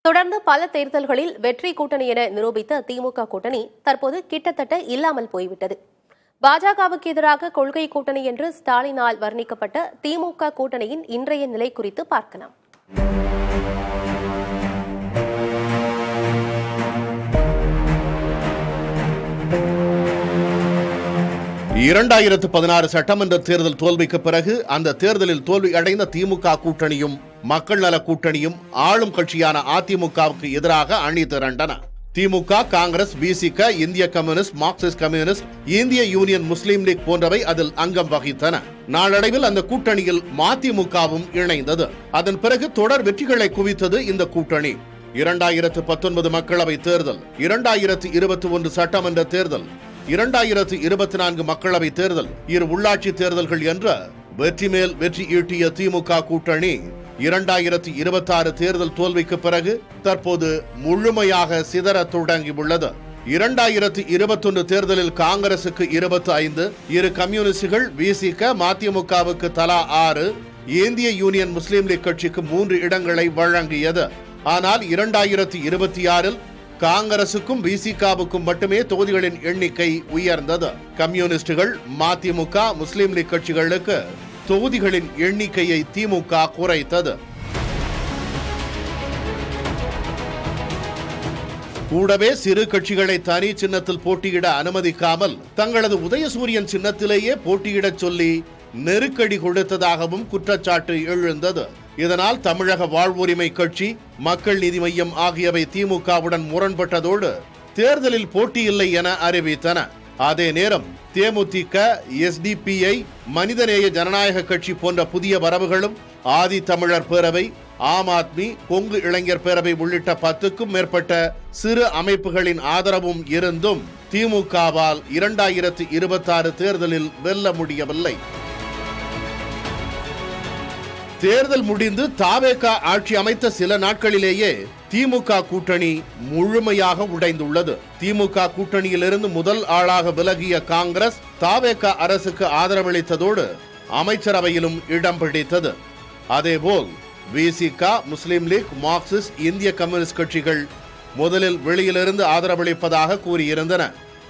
தொடர்ந்து பல தேர்தல்களில் வெற்றி கூட்டணி என நிரூபித்த திமுக கூட்டணி தற்போது கிட்டத்தட்ட இல்லாமல் போய்விட்டது. பாஜகவுக்கு எதிராக கொள்கை கூட்டணி என்று ஸ்டாலினால் வர்ணிக்கப்பட்ட திமுக கூட்டணியின் இன்றைய நிலை குறித்து பார்க்கலாம். 2016 சட்டமன்ற தேர்தல் தோல்விக்கு பிறகு அந்த தேர்தலில் தோல்வி அடைந்த திமுக கூட்டணியும் மக்கள் நல கூட்டணியும் ஆளும் கட்சியான அதிமுகவுக்கு எதிராக அணி திரண்டன. திமுக, காங்கிரஸ், விசிக, இந்திய கம்யூனிஸ்ட், மார்க்சிஸ்ட் கம்யூனிஸ்ட், இந்திய யூனியன் முஸ்லீம் லீக் போன்றவை அதில் அங்கம் வகித்தன. நாளடைவில் அந்த கூட்டணியில் மதிமுகவும் இணைந்தது. அதன் பிறகு தொடர் வெற்றிகளை குவித்தது இந்த கூட்டணி. 2019 மக்களவை தேர்தல், 2021 சட்டமன்ற தேர்தல், 2024 மக்களவை தேர்தல், இரு உள்ளாட்சி தேர்தல்கள் என்ற வெற்றி மேல் வெற்றி ஈட்டிய திமுக கூட்டணி 2026 தேர்தல் தோல்விக்கு பிறகு தற்போது முழுமையாக சிதற தொடங்கியுள்ளது. 2021 தேர்தலில் காங்கிரசுக்கு 25, இரு கம்யூனிஸ்டுகள் விசிக, மதிமுகவுக்கு தலா 6, இந்திய யூனியன் முஸ்லீம் லீக் கட்சிக்கு 3 இடங்களை வழங்கியது. ஆனால் 2026 காங்கிரசுக்கும் விசிகாவுக்கும் மட்டுமே தொகுதிகளின் எண்ணிக்கை உயர்ந்தது. கம்யூனிஸ்டுகள், மதிமுக, முஸ்லீம் லீக் கட்சிகளுக்கு தொகுதிகளின் எண்ணிக்கையை திமுக குறைத்தது. கூடவே சிறு கட்சிகளை தனி சின்னத்தில் போட்டியிட அனுமதிக்காமல் தங்களது உதயசூரியன் சின்னத்திலேயே போட்டியிடச் சொல்லி நெருக்கடி கொடுத்ததாகவும் குற்றச்சாட்டு எழுந்தது. இதனால் தமிழக வாழ்வுரிமை கட்சி, மக்கள் நீதி மய்யம் ஆகியவை திமுகவுடன் முரண்பட்டதோடு தேர்தலில் போட்டியில்லை என அறிவித்தன. அதே நேரம் தேமுதிக, எஸ்டிபிஐ, மனிதநேய ஜனநாயக கட்சி போன்ற புதிய வரவுகளும், ஆதி தமிழர் பேரவை, ஆம் ஆத்மி, கொங்கு இளைஞர் பேரவை உள்ளிட்ட 10க்கும் மேற்பட்ட சிறு அமைப்புகளின் ஆதரவும் இருந்தும் திமுகவால் 2026 தேர்தலில் வெல்ல முடியவில்லை. தேர்தல் முடிந்து தாவேக ஆட்சி அமைத்த சில நாட்களிலேயே திமுக கூட்டணி முழுமையாக உடைந்துள்ளது. திமுக கூட்டணியிலிருந்து முதல் ஆளாக விலகிய காங்கிரஸ் தாவேக அரசுக்கு ஆதரவளித்ததோடு அமைச்சரவையிலும் இடம் பிடித்தது. அதேபோல் விசிக, முஸ்லீம் லீக், மார்க்சிஸ்ட், இந்திய கம்யூனிஸ்ட் கட்சிகள் முதலில் வெளியிலிருந்து ஆதரவளிப்பதாக கூறியிருந்தன.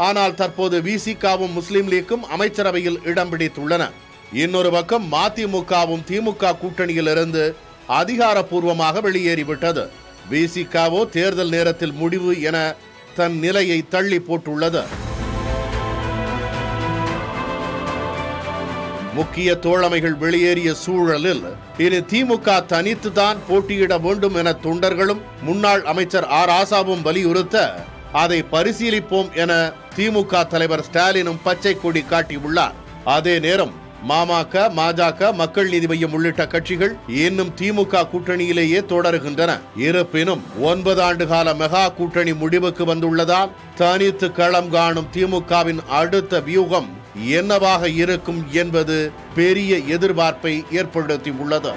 ஆனால் தற்போது விசிகவும் முஸ்லீம் லீக்கும் அமைச்சரவையில் இடம் பிடித்துள்ளன. இன்னொரு பக்கம் மதிமுகவும் திமுக கூட்டணியிலிருந்து அதிகாரப்பூர்வமாக வெளியேறிவிட்டது. விசிகவோ தேர்தல் நேரத்தில் முடிவு என தன் நிலையை தள்ளி போட்டுள்ளது. முக்கிய தோழமைகள் வெளியேறிய சூழலில் இனி திமுக தனித்துதான் போட்டியிட வேண்டும் என தொண்டர்களும் முன்னாள் அமைச்சர் ராசாவும் வலியுறுத்த அதை பரிசீலிப்போம் என திமுக தலைவர் ஸ்டாலினும் பச்சை கொடி காட்டியுள்ளார். அதே நேரம் மமக, மஜக, மக்கள் நீதி மய்யம் உள்ளிட்ட கட்சிகள் இன்னும் திமுக கூட்டணியிலேயே தொடருகின்றன. இருப்பினும் 9 ஆண்டு கால மெகா கூட்டணி முடிவுக்கு வந்துள்ளதால் தனித்து களம் காணும் திமுகவின் அடுத்த வியூகம் என்னவாக இருக்கும் என்பது பெரிய எதிர்பார்ப்பை ஏற்படுத்தியுள்ளது.